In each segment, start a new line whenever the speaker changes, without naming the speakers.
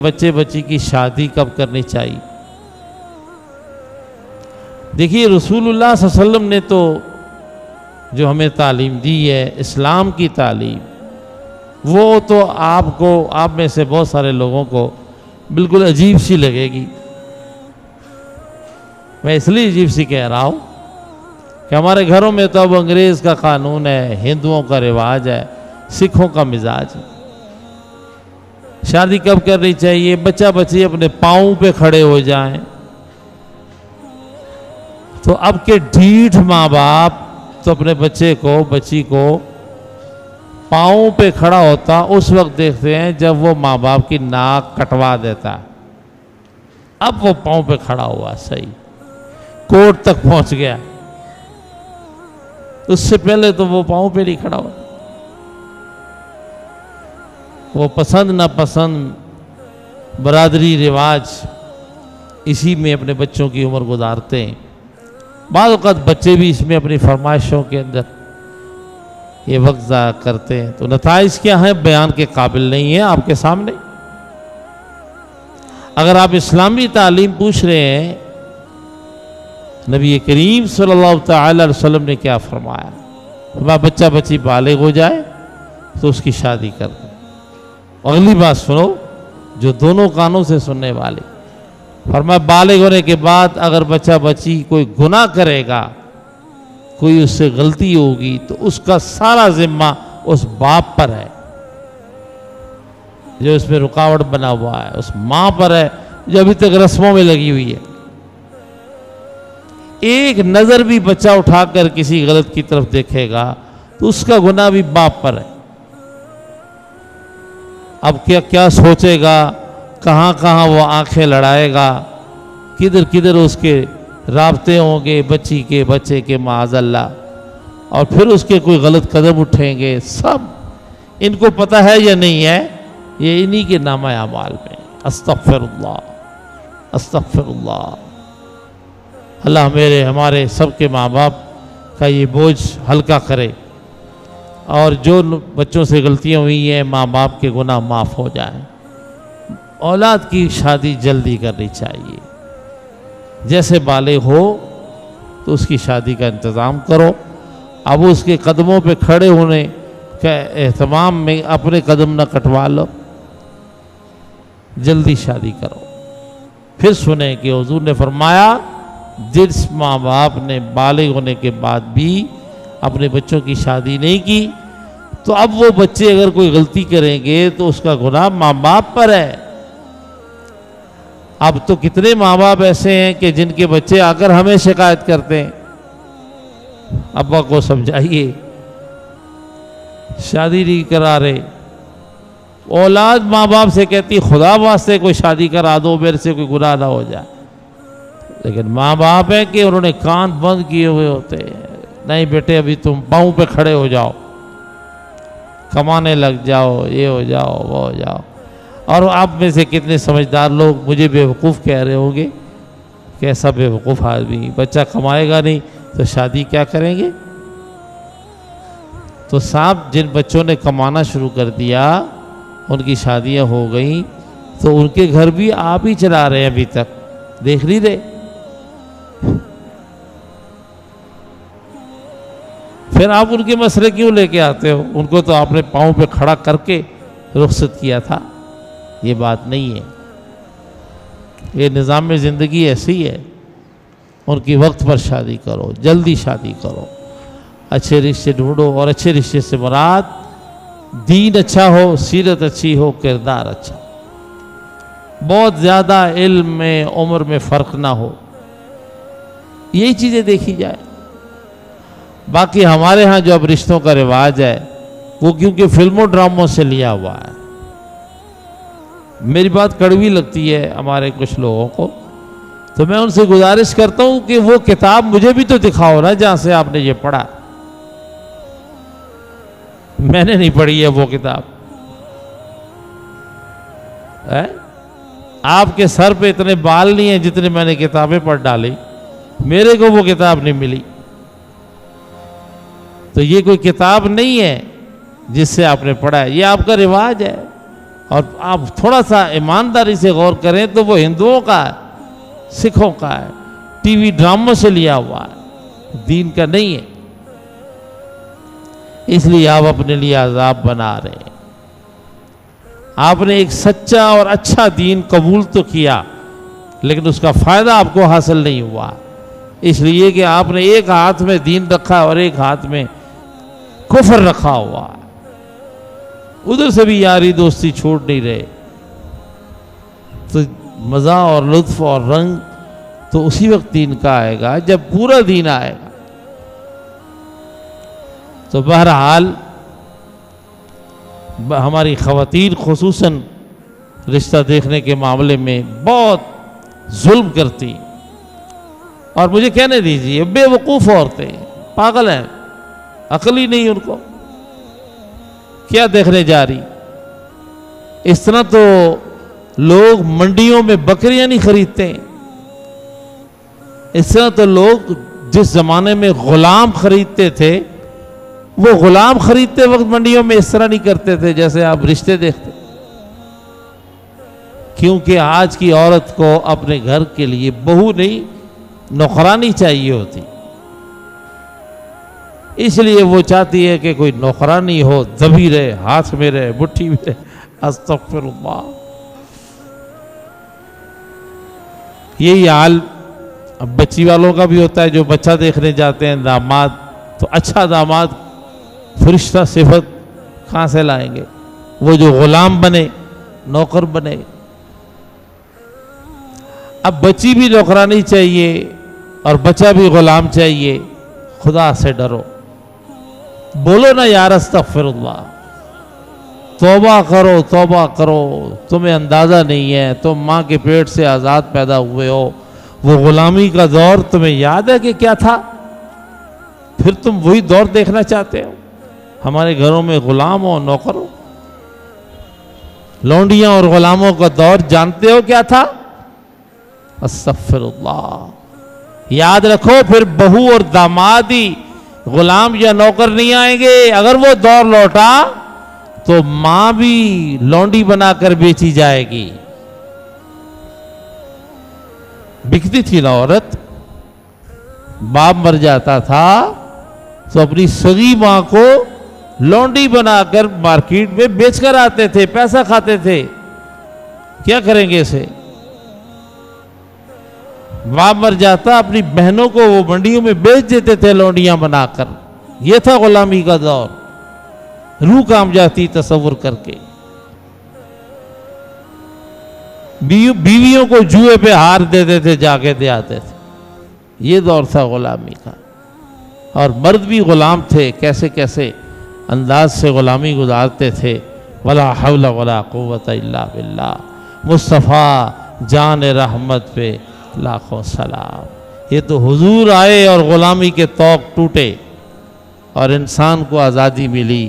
بچے بچی کی شادی کب کرنی چاہیے؟ دیکھیے رسول اللہ صلی اللہ علیہ وسلم نے تو جو ہمیں تعلیم دی ہے اسلام کی تعلیم، وہ تو آپ میں سے بہت سارے لوگوں کو بالکل عجیب سی لگے گی۔ میں اس لیے عجیب سی کہہ رہا ہوں کہ ہمارے گھروں میں تو اب انگریز کا قانون ہے، ہندوؤں کا رواج ہے، سکھوں کا مزاج ہے۔ شادی کب کرنی چاہیے؟ بچہ بچی اپنے پاؤں پہ کھڑے ہو جائیں تو اب کے ڈھیٹھ ماں باپ تو اپنے بچے کو بچی کو پاؤں پہ کھڑا ہوتا اس وقت دیکھتے ہیں جب وہ ماں باپ کی ناک کٹوا دیتا۔ اب وہ پاؤں پہ کھڑا ہوا، صحیح کوٹ تک پہنچ گیا، اس سے پہلے تو وہ پاؤں پہ نہیں کھڑا ہوا۔ وہ پسند نہ پسند برادری رواج اسی میں اپنے بچوں کی عمر گزارتے ہیں۔ بعض اوقات بچے بھی اس میں اپنی فرمائشوں کے اندر یہ وقت ضائع کرتے ہیں، تو نتائج کیا ہیں بیان کے قابل نہیں ہے آپ کے سامنے۔ اگر آپ اسلامی تعلیم پوچھ رہے ہیں نبی کریم صلی اللہ تعالی علیہ وسلم نے کیا فرمایا، بچہ بچی بالغ ہو جائے تو اس کی شادی کر دیں۔ اگلی بات سنو جو دونوں کانوں سے سننے والے، فرمایا بالغ ہونے کے بعد اگر بچہ بچی کوئی گناہ کرے گا، کوئی اس سے غلطی ہوگی تو اس کا سارا ذمہ اس باپ پر ہے جو اس میں رکاوٹ بنا ہوا ہے، اس ماں پر ہے جو ابھی تک رسموں میں لگی ہوئی ہے۔ ایک نظر بھی بچہ اٹھا کر کسی غلط کی طرف دیکھے گا تو اس کا گناہ بھی باپ پر ہے۔ اب کیا سوچے گا، کہاں کہاں وہ آنکھیں لڑائے گا، کدھر کدھر اس کے رابطے ہوں گے بچی کے بچے کے معاذ اللہ، اور پھر اس کے کوئی غلط قدم اٹھیں گے، سب ان کو پتہ ہے یا نہیں ہے؟ یہ انہی کے نامہ اعمال میں۔ استغفر اللہ استغفر اللہ۔ اللہ میرے ہمارے سب کے ماں باپ کا یہ بوجھ ہلکا کرے، اور جو بچوں سے غلطیاں ہوئی ہیں ماں باپ کے گناہ معاف ہو جائیں۔ اولاد کی شادی جلدی کرنی چاہیے، جیسے بالغ ہو تو اس کی شادی کا انتظام کرو۔ اب اس کے قدموں پہ کھڑے ہونے کے اہتمام میں اپنے قدم نہ کٹوا لو، جلدی شادی کرو۔ پھر سنیں کہ حضور نے فرمایا جس ماں باپ نے بالغ ہونے کے بعد بھی اپنے بچوں کی شادی نہیں کی تو اب وہ بچے اگر کوئی غلطی کریں گے تو اس کا گناہ ماں باپ پر ہے۔ اب تو کتنے ماں باپ ایسے ہیں کہ جن کے بچے آ کر ہمیں شکایت کرتے ہیں، ابا کو سمجھائیے شادی نہیں کرا رہے۔ اولاد ماں باپ سے کہتی خدا واسطے کوئی شادی کرا دو، میرے سے کوئی گناہ نہ ہو جائے، لیکن ماں باپ ہے کہ انہوں نے کان بند کیے ہوئے ہوتے ہیں، نہیں بیٹے ابھی تم پاؤں پہ کھڑے ہو جاؤ، کمانے لگ جاؤ، یہ ہو جاؤ وہ ہو جاؤ۔ اور آپ میں سے کتنے سمجھدار لوگ مجھے بے وقوف کہہ رہے ہوں گے کہ ایسا بے وقوف آدمی، بچہ کمائے گا نہیں تو شادی کیا کریں گے؟ تو صاحب جن بچوں نے کمانا شروع کر دیا ان کی شادیاں ہو گئیں تو ان کے گھر بھی آپ ہی چلا رہے ہیں، ابھی تک دیکھ نہیں رہے۔ پھر آپ ان کے مسئلے کیوں لے کے آتے ہو؟ ان کو تو آپ نے پاؤں پہ کھڑا کر کے رخصت کیا تھا۔ یہ بات نہیں ہے، یہ نظام زندگی ایسی ہے۔ ان کی وقت پر شادی کرو، جلدی شادی کرو، اچھے رشتے ڈھونڈو، اور اچھے رشتے سے مراد دین اچھا ہو، سیرت اچھی ہو، کردار اچھا، بہت زیادہ علم میں عمر میں فرق نہ ہو، یہی چیزیں دیکھی جائے۔ باقی ہمارے ہاں جو اب رشتوں کا رواج ہے وہ کیونکہ فلموں ڈراموں سے لیا ہوا ہے۔ میری بات کڑوی لگتی ہے ہمارے کچھ لوگوں کو، تو میں ان سے گزارش کرتا ہوں کہ وہ کتاب مجھے بھی تو دکھاؤ نا جہاں سے آپ نے یہ پڑھا۔ میں نے نہیں پڑھی ہے وہ کتاب، آپ کے سر پہ اتنے بال نہیں ہیں جتنے میں نے کتابیں پڑھ ڈالی، میرے کو وہ کتاب نہیں ملی۔ تو یہ کوئی کتاب نہیں ہے جس سے آپ نے پڑھا ہے، یہ آپ کا رواج ہے۔ اور آپ تھوڑا سا ایمانداری سے غور کریں تو وہ ہندوؤں کا ہے، سکھوں کا ہے، ٹی وی ڈراموں سے لیا ہوا ہے، دین کا نہیں ہے۔ اس لیے آپ اپنے لیے عذاب بنا رہے ہیں۔ آپ نے ایک سچا اور اچھا دین قبول تو کیا، لیکن اس کا فائدہ آپ کو حاصل نہیں ہوا، اس لیے کہ آپ نے ایک ہاتھ میں دین رکھا اور ایک ہاتھ میں کفر رکھا ہوا، ادھر سے بھی یاری دوستی چھوڑ نہیں رہے۔ تو مزہ اور لطف اور رنگ تو اسی وقت دین کا آئے گا جب پورا دین آئے گا۔ تو بہرحال ہماری خواتین خصوصاً رشتہ دیکھنے کے معاملے میں بہت ظلم کرتی، اور مجھے کہنے دیجیے بے وقوف عورتیں پاگل ہیں، عقل ہی نہیں ان کو، کیا دیکھنے جا رہی؟ اس طرح تو لوگ منڈیوں میں بکریاں نہیں خریدتے، اس طرح تو لوگ جس زمانے میں غلام خریدتے تھے وہ غلام خریدتے وقت منڈیوں میں اس طرح نہیں کرتے تھے جیسے آپ رشتے دیکھتے، کیونکہ آج کی عورت کو اپنے گھر کے لیے بہو نہیں نوکرانی چاہیے ہوتی، اس لیے وہ چاہتی ہے کہ کوئی نوکرانی ہو، دبی رہے، ہاتھ میں رہے، مٹھی میں رہے۔ استغفر اللہ۔ یہی حال اب بچی والوں کا بھی ہوتا ہے، جو بچہ دیکھنے جاتے ہیں داماد، تو اچھا داماد فرشتہ صفت کہاں سے لائیں گے؟ وہ جو غلام بنے، نوکر بنے۔ اب بچی بھی نوکرانی چاہیے اور بچہ بھی غلام چاہیے، خدا سے ڈرو، بولو نا یار استغفر اللہ، توبہ کرو، توبہ کرو، تمہیں اندازہ نہیں ہے، تم ماں کے پیٹ سے آزاد پیدا ہوئے ہو، وہ غلامی کا دور تمہیں یاد ہے کہ کیا تھا؟ پھر تم وہی دور دیکھنا چاہتے ہو؟ ہمارے گھروں میں غلام ہو، نوکر ہو، لونڈیاں اور غلاموں کا دور جانتے ہو کیا تھا؟ استغفر اللہ۔ یاد رکھو پھر بہو اور دامادی غلام یا نوکر نہیں آئیں گے، اگر وہ دور لوٹا تو ماں بھی لونڈی بنا کر بیچی جائے گی۔ بکتی تھی نا عورت، باپ مر جاتا تھا تو اپنی سگی ماں کو لونڈی بنا کر مارکیٹ میں بیچ کر آتے تھے، پیسہ کھاتے تھے۔ کیا کریں گے اسے؟ باپ مر جاتا، اپنی بہنوں کو وہ منڈیوں میں بیچ دیتے تھے لونڈیاں بنا کر۔ یہ تھا غلامی کا دور، روح کام جاتی تصور کر کے۔ بیویوں کو جوئے پہ ہار دیتے تھے، جا کے دے آتے تھے۔ یہ دور تھا غلامی کا، اور مرد بھی غلام تھے، کیسے کیسے انداز سے غلامی گزارتے تھے۔ ولا حول ولا قوت الا باللہ۔ مصطفیٰ جان رحمت پہ لاکھوں سلام۔ یہ تو حضور آئے اور غلامی کے طوق ٹوٹے اور انسان کو آزادی ملی۔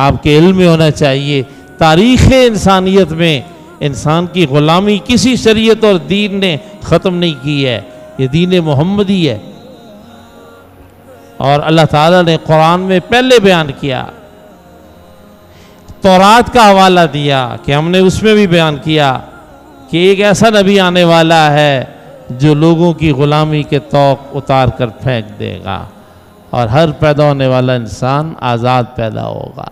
آپ کے علم میں ہونا چاہیے، تاریخ انسانیت میں انسان کی غلامی کسی شریعت اور دین نے ختم نہیں کی ہے، یہ دین محمدی ہے۔ اور اللہ تعالیٰ نے قرآن میں پہلے بیان کیا، تورات کا حوالہ دیا کہ ہم نے اس میں بھی بیان کیا کہ ایک ایسا نبی آنے والا ہے جو لوگوں کی غلامی کے طوق اتار کر پھینک دے گا، اور ہر پیدا ہونے والا انسان آزاد پیدا ہوگا۔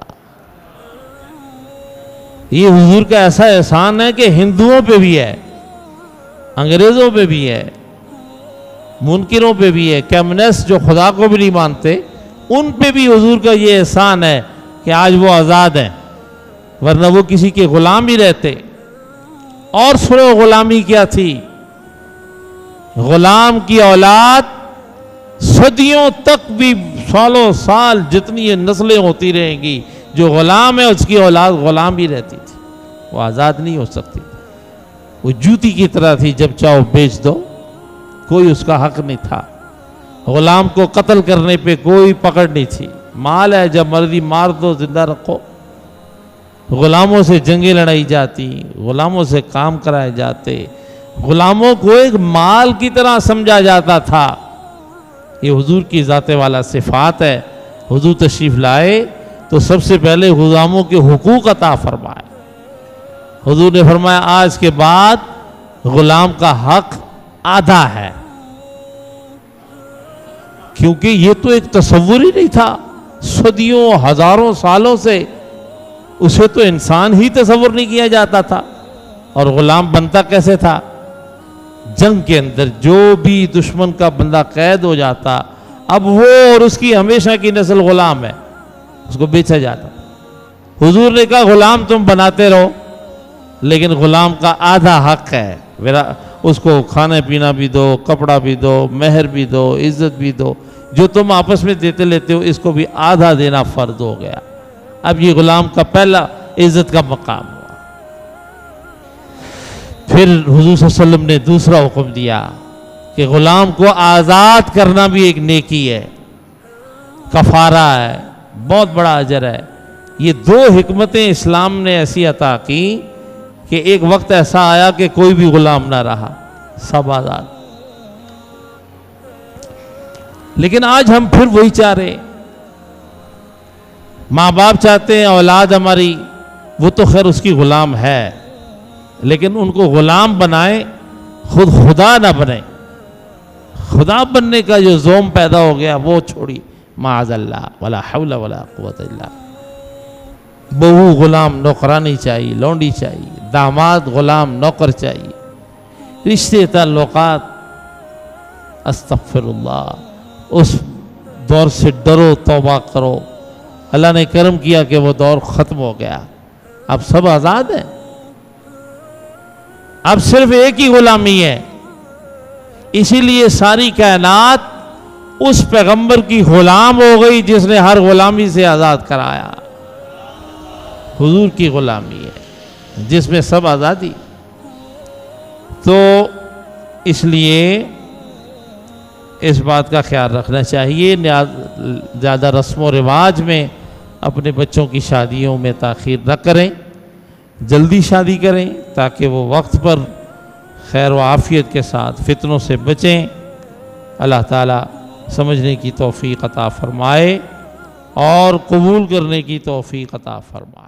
یہ حضور کا ایسا احسان ہے کہ ہندوؤں پہ بھی ہے، انگریزوں پہ بھی ہے، منکروں پہ بھی ہے، کمیونسٹ جو خدا کو بھی نہیں مانتے ان پہ بھی حضور کا یہ احسان ہے کہ آج وہ آزاد ہیں، ورنہ وہ کسی کے غلام ہی رہتے۔ اور سنو غلامی کیا تھی؟ غلام کی اولاد صدیوں تک بھی، سالوں سال جتنی یہ نسلیں ہوتی رہیں گی، جو غلام ہے اس کی اولاد غلام ہی رہتی تھی، وہ آزاد نہیں ہو سکتی۔ وہ جوتی کی طرح تھی، جب چاہو بیچ دو، کوئی اس کا حق نہیں تھا۔ غلام کو قتل کرنے پہ کوئی پکڑ نہیں تھی، مال ہے، جب مرضی مار دو، زندہ رکھو۔ غلاموں سے جنگیں لڑائی جاتی، غلاموں سے کام کرائے جاتے، غلاموں کو ایک مال کی طرح سمجھا جاتا تھا۔ یہ حضور کی ذات والا صفات ہے۔ حضور تشریف لائے تو سب سے پہلے غلاموں کے حقوق عطا فرمائے، حضور نے فرمایا آج کے بعد غلام کا حق آدھا ہے، کیونکہ یہ تو ایک تصور ہی نہیں تھا، صدیوں ہزاروں سالوں سے اسے تو انسان ہی تصور نہیں کیا جاتا تھا، اور غلام بنتا کیسے تھا؟ جنگ کے اندر جو بھی دشمن کا بندہ قید ہو جاتا، اب وہ اور اس کی ہمیشہ کی نسل غلام ہے، اس کو بیچا جاتا۔ حضور نے کہا غلام تم بناتے رہو، لیکن غلام کا آدھا حق ہے، اس کو کھانا پینا بھی دو، کپڑا بھی دو، مہر بھی دو، عزت بھی دو، جو تم آپس میں دیتے لیتے ہو اس کو بھی آدھا دینا فرض ہو گیا۔ اب یہ غلام کا پہلا عزت کا مقام ہوا۔ پھر حضور صلی اللہ علیہ وسلم نے دوسرا حکم دیا کہ غلام کو آزاد کرنا بھی ایک نیکی ہے، کفارہ ہے، بہت بڑا اجر ہے۔ یہ دو حکمتیں اسلام نے ایسی عطا کی کہ ایک وقت ایسا آیا کہ کوئی بھی غلام نہ رہا، سب آزاد۔ لیکن آج ہم پھر وہی چاہ رہے ہیں، ماں باپ چاہتے ہیں اولاد ہماری، وہ تو خیر اس کی غلام ہے، لیکن ان کو غلام بنائیں، خود خدا نہ بنیں۔ خدا بننے کا جو زوم پیدا ہو گیا وہ چھوڑی، معاذ اللہ، ولا حول ولا قوت الا۔ بہو غلام نوکرانی چاہیے، لونڈی چاہیے، داماد غلام نوکر چاہیے، رشتے تعلقات، استغفر اللہ، اس دور سے ڈرو، توبہ کرو۔ اللہ نے کرم کیا کہ وہ دور ختم ہو گیا، اب سب آزاد ہیں، اب صرف ایک ہی غلامی ہے۔ اسی لیے ساری کائنات اس پیغمبر کی غلام ہو گئی جس نے ہر غلامی سے آزاد کرایا۔ حضور کی غلامی ہے جس میں سب آزادی۔ تو اس لیے اس بات کا خیال رکھنا چاہیے، زیادہ رسم و رواج میں اپنے بچوں کی شادیوں میں تاخیر نہ کریں، جلدی شادی کریں تاکہ وہ وقت پر خیر و عافیت کے ساتھ فتنوں سے بچیں۔ اللہ تعالیٰ سمجھنے کی توفیق عطا فرمائے اور قبول کرنے کی توفیق عطا فرمائے۔